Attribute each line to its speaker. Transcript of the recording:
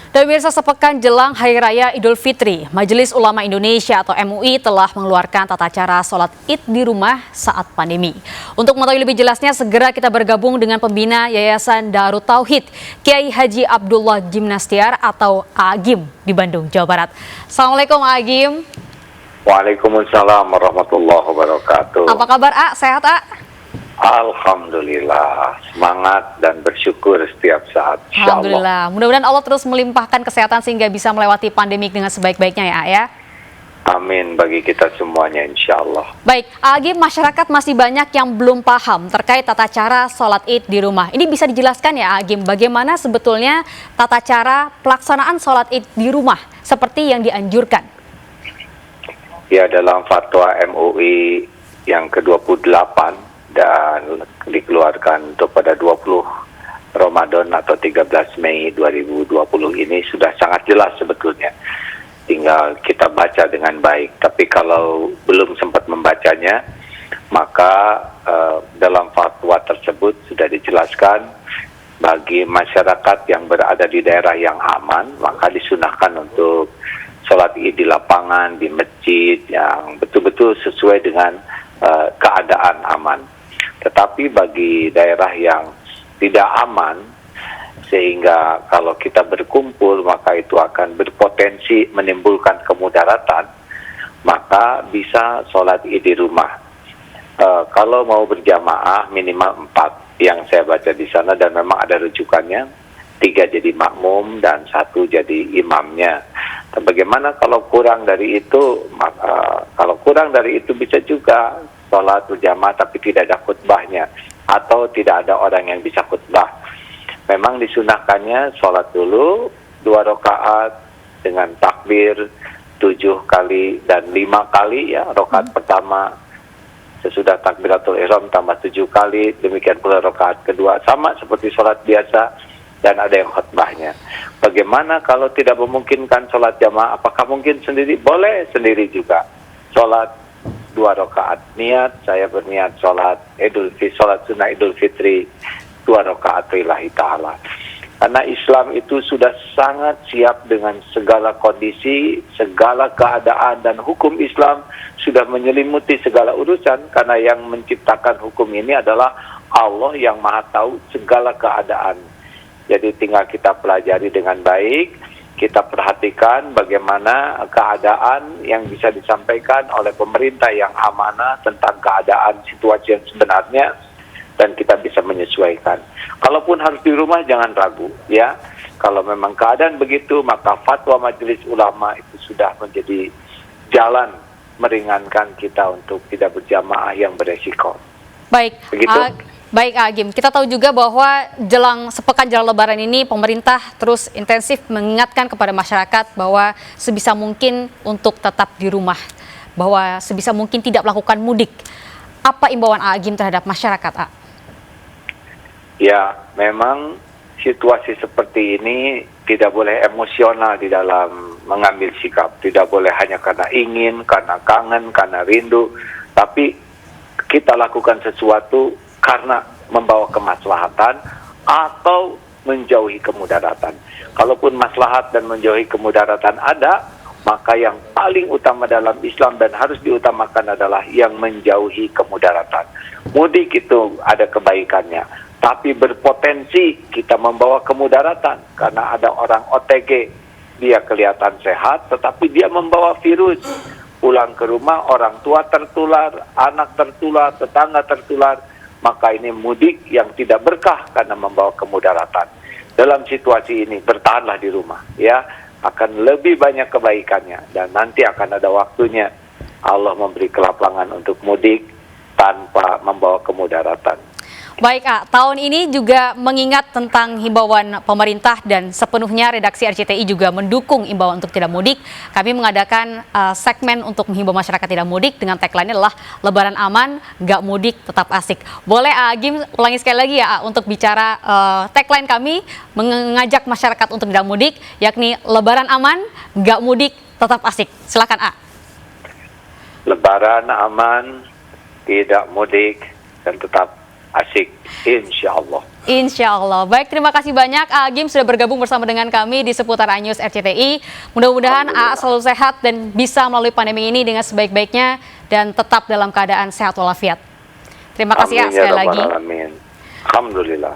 Speaker 1: Dan pemirsa, sepekan jelang Hari Raya Idul Fitri, Majelis Ulama Indonesia atau MUI telah mengeluarkan tata cara sholat Id di rumah saat pandemi. Untuk mengetahui lebih jelasnya, segera kita bergabung dengan pembina Yayasan Darut Tauhid, Kiai Haji Abdullah Gimnastiar atau Agim di Bandung, Jawa Barat. Assalamualaikum Agim.
Speaker 2: Waalaikumsalam warahmatullahi wabarakatuh.
Speaker 1: Apa kabar Sehat
Speaker 2: Alhamdulillah, semangat dan bersyukur setiap saat.
Speaker 1: Alhamdulillah, mudah-mudahan Allah terus melimpahkan kesehatan sehingga bisa melewati pandemi dengan sebaik-baiknya ya.
Speaker 2: Amin bagi kita semuanya insya Allah.
Speaker 1: Baik, Agim, masyarakat masih banyak yang belum paham terkait tata cara sholat Id di rumah. Ini bisa dijelaskan ya Agim, bagaimana sebetulnya tata cara pelaksanaan sholat Id di rumah seperti yang dianjurkan?
Speaker 2: Ya, dalam fatwa MUI yang ke-28 dan dikeluarkan untuk pada 20 Ramadan atau 13 Mei 2020 ini sudah sangat jelas sebetulnya. Tinggal kita baca dengan baik. Tapi kalau belum sempat membacanya, maka dalam fatwa tersebut sudah dijelaskan bagi masyarakat yang berada di daerah yang aman, maka disunahkan untuk sholat Id di lapangan, di masjid yang betul-betul sesuai dengan keadaan aman. Tetapi bagi daerah yang tidak aman, sehingga kalau kita berkumpul maka itu akan berpotensi menimbulkan kemudaratan, maka bisa sholat Id di rumah. Kalau mau berjamaah minimal 4 yang saya baca di sana, dan memang ada rujukannya, 3 jadi makmum dan 1 jadi imamnya. Dan bagaimana kalau kurang dari itu? Kalau kurang dari itu bisa juga sholat berjamaah tapi tidak ada khutbahnya, atau tidak ada orang yang bisa khutbah. Memang disunahkannya sholat dulu 2 rakaat dengan takbir 7 kali dan 5 kali ya. Rakaat pertama sesudah takbiratul ihram tambah 7 kali, demikian pula rakaat kedua sama seperti sholat biasa dan ada yang khutbahnya. Bagaimana kalau tidak memungkinkan sholat jamaah? Apakah mungkin sendiri? Boleh sendiri juga. Sholat 2 rakaat, niat saya berniat sholat sunnah Idul Fitri 2 rakaat lillahi ta'ala. Karena Islam itu sudah sangat siap dengan segala kondisi, segala keadaan, dan hukum Islam sudah menyelimuti segala urusan, karena yang menciptakan hukum ini adalah Allah yang maha tahu segala keadaan. Jadi tinggal kita pelajari dengan baik, kita perhatikan bagaimana keadaan yang bisa disampaikan oleh pemerintah yang amanah tentang keadaan situasi yang sebenarnya, dan kita bisa menyesuaikan. Kalaupun harus di rumah jangan ragu ya. Kalau memang keadaan begitu, maka fatwa Majelis Ulama itu sudah menjadi jalan meringankan kita untuk tidak berjamaah yang beresiko.
Speaker 1: Baik,
Speaker 2: begitu.
Speaker 1: Baik Agim, kita tahu juga bahwa sepekan jelang Lebaran ini pemerintah terus intensif mengingatkan kepada masyarakat bahwa sebisa mungkin untuk tetap di rumah, bahwa sebisa mungkin tidak melakukan mudik. Apa imbauan Agim terhadap masyarakat?
Speaker 2: Ya, memang situasi seperti ini tidak boleh emosional di dalam mengambil sikap. Tidak boleh hanya karena ingin, karena kangen, karena rindu, tapi kita lakukan sesuatu karena membawa kemaslahatan atau menjauhi kemudaratan. Kalaupun maslahat dan menjauhi kemudaratan ada, maka yang paling utama dalam Islam dan harus diutamakan adalah yang menjauhi kemudaratan. Mudik itu ada kebaikannya, tapi berpotensi kita membawa kemudaratan karena ada orang OTG, dia kelihatan sehat tetapi dia membawa virus. Pulang ke rumah orang tua tertular, anak tertular, tetangga tertular. Maka ini mudik yang tidak berkah karena membawa kemudaratan. Dalam situasi ini bertahanlah di rumah ya, akan lebih banyak kebaikannya, dan nanti akan ada waktunya Allah memberi kelapangan untuk mudik tanpa membawa kemudaratan.
Speaker 1: Baik tahun ini juga mengingat tentang himbauan pemerintah dan sepenuhnya redaksi RCTI juga mendukung himbauan untuk tidak mudik. Kami mengadakan segmen untuk menghimbau masyarakat tidak mudik dengan tagline adalah Lebaran aman, gak mudik tetap asik. Boleh Agim ulangi sekali lagi ya untuk bicara tagline kami mengajak masyarakat untuk tidak mudik, yakni Lebaran aman, gak mudik tetap asik. Silakan
Speaker 2: Lebaran aman, tidak mudik dan tetap asik, insya Allah.
Speaker 1: Insya Allah. Baik, terima kasih banyak Agim sudah bergabung bersama dengan kami di seputar iNews RCTI. Mudah-mudahan selalu sehat dan bisa melalui pandemi ini dengan sebaik-baiknya dan tetap dalam keadaan sehat walafiat. Terima kasih sekali lagi.
Speaker 2: Alhamdulillah.